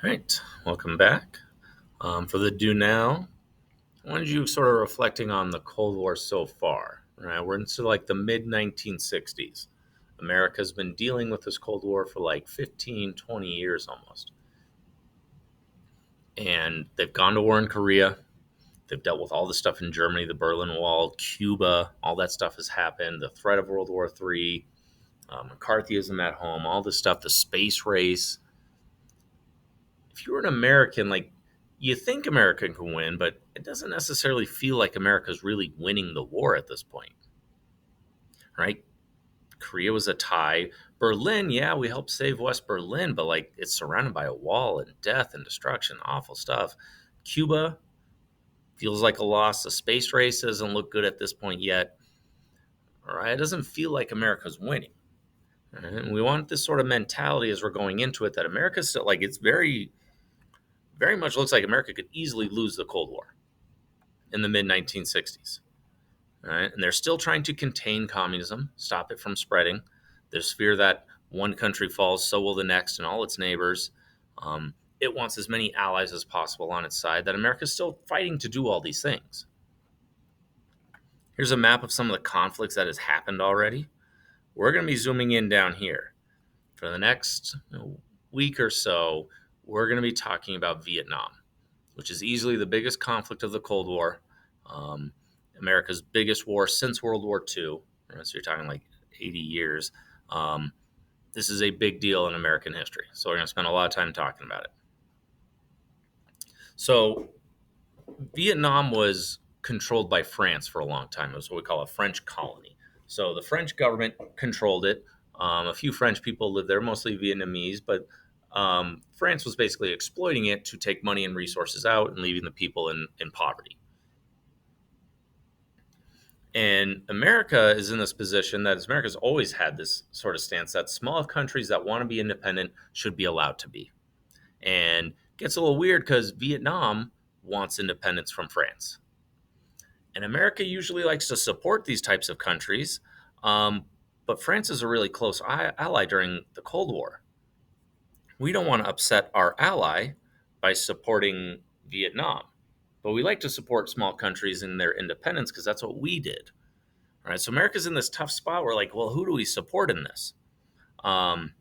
Right, welcome back. For the do now, I wanted you sort of reflecting on the Cold War so far. Right, we're into like the mid 1960s. America's been dealing with this Cold War for like 15, 20 years almost. And they've gone to war in Korea. They've dealt with all the stuff in Germany, the Berlin Wall, Cuba, all that stuff has happened. The threat of World War III, McCarthyism at home, all this stuff, the space race. If you're an American, like you think America can win, but it doesn't necessarily feel like America's really winning the war at this point, right? Korea was a tie. Berlin, yeah, we helped save West Berlin, but like it's surrounded by a wall and death and destruction, awful stuff. Cuba feels like a loss. The space race doesn't look good at this point yet. All right, it doesn't feel like America's winning. Right? And we want this sort of mentality as we're going into it that America's still like it's very much looks like America could easily lose the Cold War in the mid 1960s. All right? And they're still trying to contain communism, stop it from spreading. There's fear that one country falls, so will the next and all its neighbors. It wants as many allies as possible on its side, that America's still fighting to do all these things. Here's a map of some of the conflicts that has happened already. We're going to be zooming in down here. For the next week or so, we're going to be talking about Vietnam, which is easily the biggest conflict of the Cold War. Um, America's biggest war since World War II. Right? So you're talking like 80 years. Um, this is a big deal in American history. So we're going to spend a lot of time talking about it. So Vietnam was controlled by France for a long time. It was what we call a French colony. So the French government controlled it. A few French people lived there, mostly Vietnamese, but France was basically exploiting it to take money and resources out and leaving the people in poverty. And America is in this position that America's always had this sort of stance that small countries that want to be independent should be allowed to be. And it gets a little weird because Vietnam wants independence from France. And America usually likes to support these types of countries. But France is a really close ally during the Cold War. We don't want to upset our ally by supporting Vietnam. But we like to support small countries in their independence because that's what we did. All right, so America's in this tough spot where, like, well, who do we support in this? Um,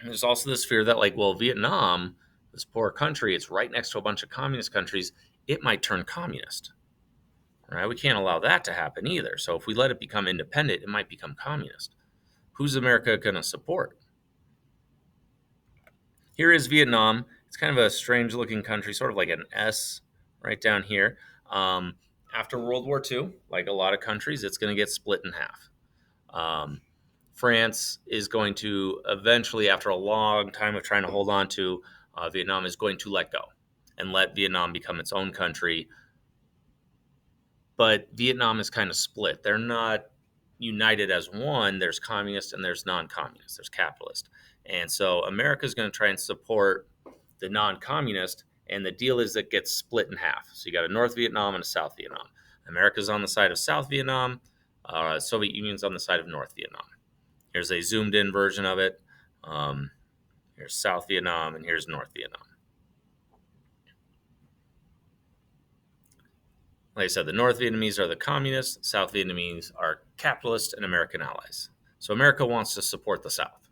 there's also this fear that, like, well, Vietnam, this poor country, it's right next to a bunch of communist countries. It might turn communist. Right? We can't allow that to happen either. So if we let it become independent, it might become communist. Who's America going to support? Here is Vietnam. It's kind of a strange looking country, sort of like an S right down here. Um, After World War II, like a lot of countries, it's going to get split in half. Um, France is going to eventually, after a long time of trying to hold on to Vietnam, is going to let go and let Vietnam become its own country. But Vietnam is kind of split. They're not united as one. There's communist and there's non-communist. There's capitalist. And so America is going to try and support the non-communist, and the deal is it gets split in half. So you got a North Vietnam and a South Vietnam. America's on the side of South Vietnam. Soviet Union's on the side of North Vietnam. Here's a zoomed in version of it. Here's South Vietnam and here's North Vietnam. Like I said, the North Vietnamese are the communists, South Vietnamese are capitalist and American allies. So America wants to support the South.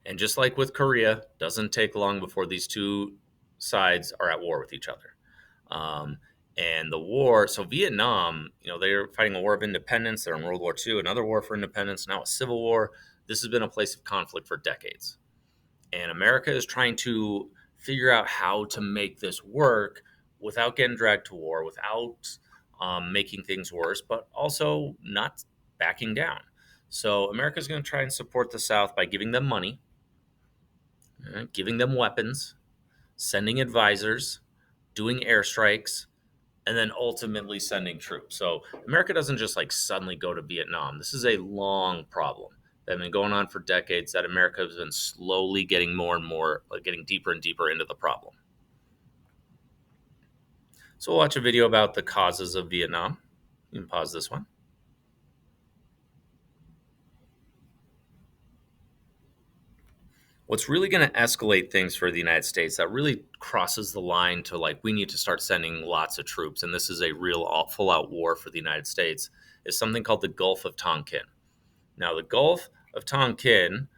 And just like with Korea, doesn't take long before these two sides are at war with each other. Um, and the war, so Vietnam, they're fighting a war of independence. They're in World War II, another war for independence, now a civil war. This has been a place of conflict for decades. And America is trying to figure out how to make this work without getting dragged to war, without making things worse, but also not backing down. So America is going to try and support the South by giving them money, giving them weapons, sending advisors, doing airstrikes, and then ultimately sending troops. So America doesn't just like suddenly go to Vietnam. This is a long problem that has been going on for decades, that America has been slowly getting more and more, like getting deeper and deeper into the problem. So we'll watch a video about the causes of Vietnam. You can pause this one. What's really going to escalate things for the United States that really crosses the line to like we need to start sending lots of troops, and this is a real full out war for the United States, is something called the Gulf of Tonkin. Now, the Gulf of Tonkin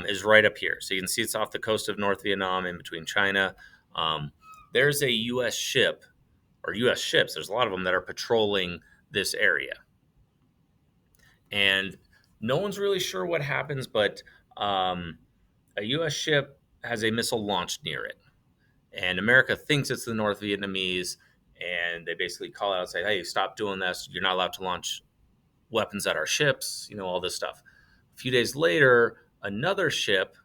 is right up here. So you can see it's off the coast of North Vietnam in between China. Um, there's a U.S. ship or U.S. ships, there's a lot of them that are patrolling this area. And no one's really sure what happens, but a U.S. ship has a missile launched near it. And America thinks it's the North Vietnamese. And they basically call out and say, hey, stop doing this. You're not allowed to launch weapons at our ships, all this stuff. A few days later, another ship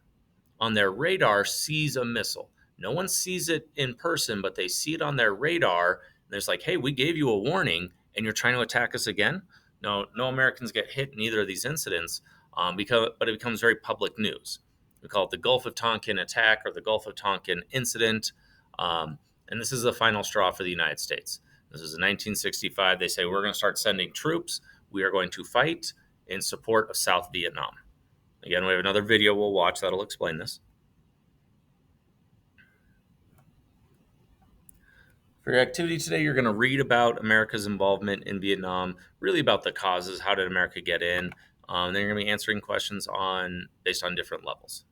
on their radar sees a missile. No one sees it in person, but they see it on their radar. And there's like, hey, we gave you a warning and you're trying to attack us again? No Americans get hit in either of these incidents, but it becomes very public news. We call it the Gulf of Tonkin attack or the Gulf of Tonkin incident. And this is the final straw for the United States. This is in 1965. They say, we're going to start sending troops. We are going to fight in support of South Vietnam. Again, we have another video we'll watch that'll explain this. For your activity today, you're going to read about America's involvement in Vietnam, really about the causes, how did America get in. Then you're going to be answering questions based on different levels.